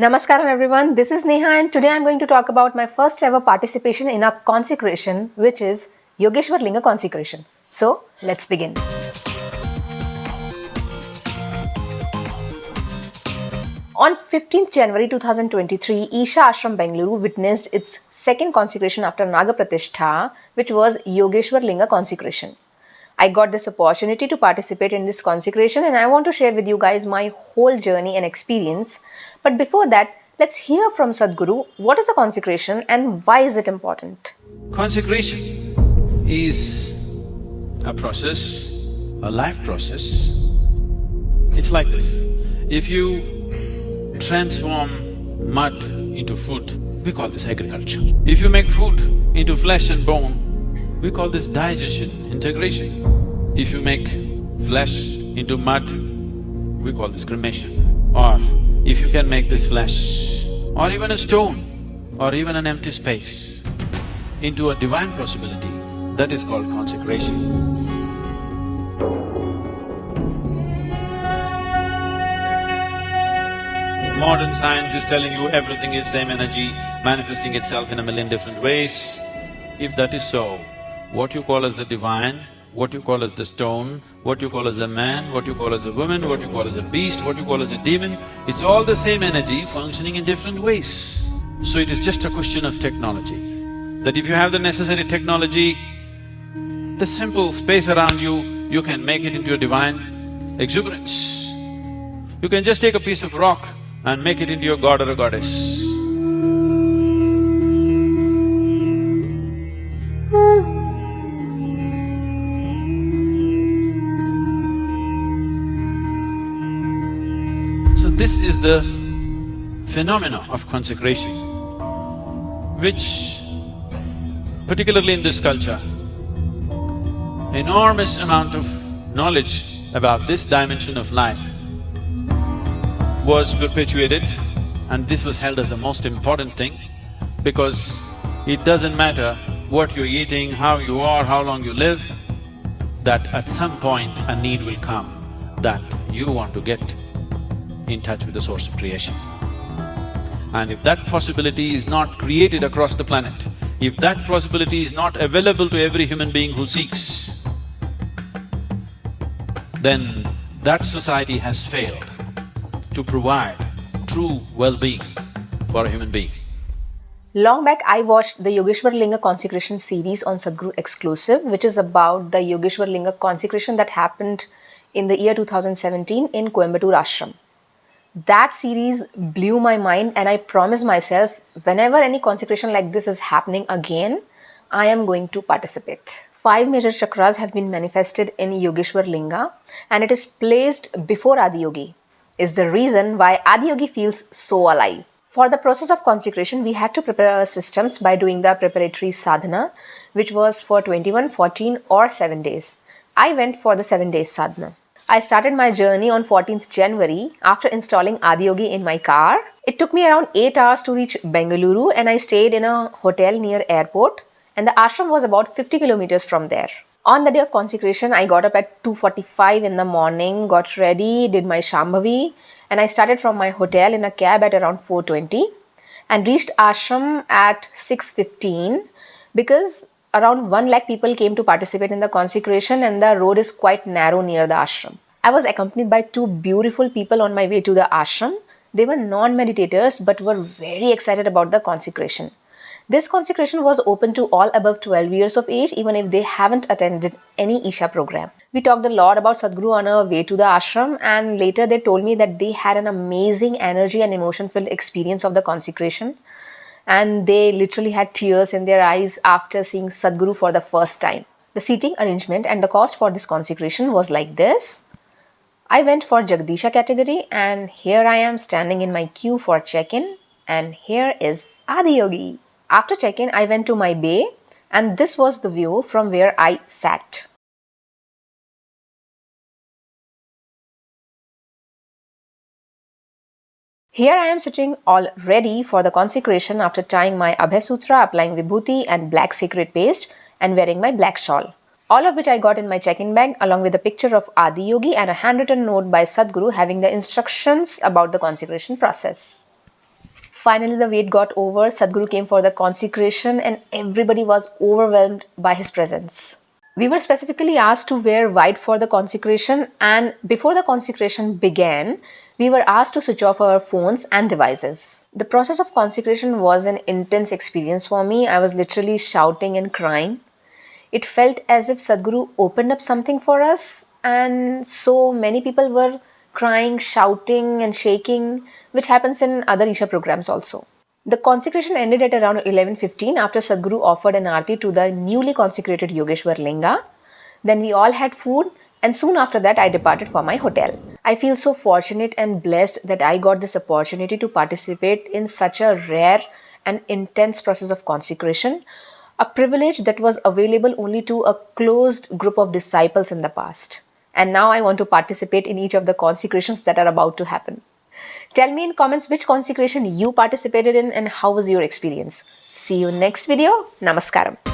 Namaskaram everyone, this is Neha and today I am going to talk about my first ever participation in a consecration, which is Yogeshwar Linga Consecration. So, let's begin. On 15th January 2023, Isha Ashram Bengaluru witnessed its second consecration after Naga Pratishtha, which was Yogeshwar Linga Consecration. I got this opportunity to participate in this consecration and I want to share with you guys my whole journey and experience. But before that, let's hear from Sadhguru what is a consecration and why is it important? Consecration is a process, a life process. It's like this. If you transform mud into food, we call this agriculture. If you make food into flesh and bone, we call this digestion, integration. If you make flesh into mud, we call this cremation. Or if you can make this flesh, or even a stone, or even an empty space, into a divine possibility, that is called consecration. Modern science is telling you everything is same energy, manifesting itself in a million different ways. If that is so, what you call as the divine, what you call as the stone, what you call as a man, what you call as a woman, what you call as a beast, what you call as a demon, it's all the same energy functioning in different ways. So it is just a question of technology. That if you have the necessary technology, the simple space around you, you can make it into a divine exuberance. You can just take a piece of rock and make it into a god or a goddess. This is the phenomena of consecration, which particularly in this culture, enormous amount of knowledge about this dimension of life was perpetuated, and this was held as the most important thing, because it doesn't matter what you're eating, how you are, how long you live, that at some point a need will come that you want to get in touch with the source of creation. And if that possibility is not created across the planet, if that possibility is not available to every human being who seeks, then that society has failed to provide true well-being for a human being. Long back, I watched the Yogeshwar Linga Consecration series on Sadhguru Exclusive, which is about the Yogeshwar Linga Consecration that happened in the year 2017 in Coimbatore Ashram. That series blew my mind and I promised myself, whenever any consecration like this is happening again, I am going to participate. 5 major chakras have been manifested in Yogeshwar Linga and it is placed before Adiyogi, is the reason why Adiyogi feels so alive. For the process of consecration, we had to prepare our systems by doing the preparatory sadhana, which was for 21, 14 or 7 days. I went for the 7 days sadhana. I started my journey on 14th January after installing Adiyogi in my car. It took me around 8 hours to reach Bengaluru and I stayed in a hotel near airport and the ashram was about 50 kilometers from there. On the day of consecration, I got up at 2:45 in the morning, got ready, did my Shambhavi and I started from my hotel in a cab at around 4:20 and reached ashram at 6:15 because around 1 lakh people came to participate in the consecration and the road is quite narrow near the ashram. I was accompanied by 2 beautiful people on my way to the ashram. They were non-meditators but were very excited about the consecration. This consecration was open to all above 12 years of age, even if they haven't attended any Isha program. We talked a lot about Sadhguru on our way to the ashram and later they told me that they had an amazing energy and emotion-filled experience of the consecration. And they literally had tears in their eyes after seeing Sadhguru for the first time. The seating arrangement and the cost for this consecration was like this. I went for Jagdisha category and here I am standing in my queue for check-in and here is Adiyogi. After check-in, I went to my bay and this was the view from where I sat. Here I am sitting all ready for the consecration after tying my Abhay Sutra, applying Vibhuti and black sacred paste and wearing my black shawl. All of which I got in my check-in bag along with a picture of Adiyogi and a handwritten note by Sadhguru having the instructions about the consecration process. Finally, the wait got over. Sadhguru came for the consecration and everybody was overwhelmed by his presence. We were specifically asked to wear white for the consecration, and before the consecration began, we were asked to switch off our phones and devices. The process of consecration was an intense experience for me. I was literally shouting and crying. It felt as if Sadhguru opened up something for us, and so many people were crying, shouting and shaking, which happens in other Isha programs also. The consecration ended at around 11:15 after Sadhguru offered an aarti to the newly consecrated Yogeshwar Linga. Then we all had food, and soon after that I departed for my hotel. I feel so fortunate and blessed that I got this opportunity to participate in such a rare and intense process of consecration, a privilege that was available only to a closed group of disciples in the past. And now I want to participate in each of the consecrations that are about to happen. Tell me in comments which consecration you participated in and how was your experience. See you next video. Namaskaram.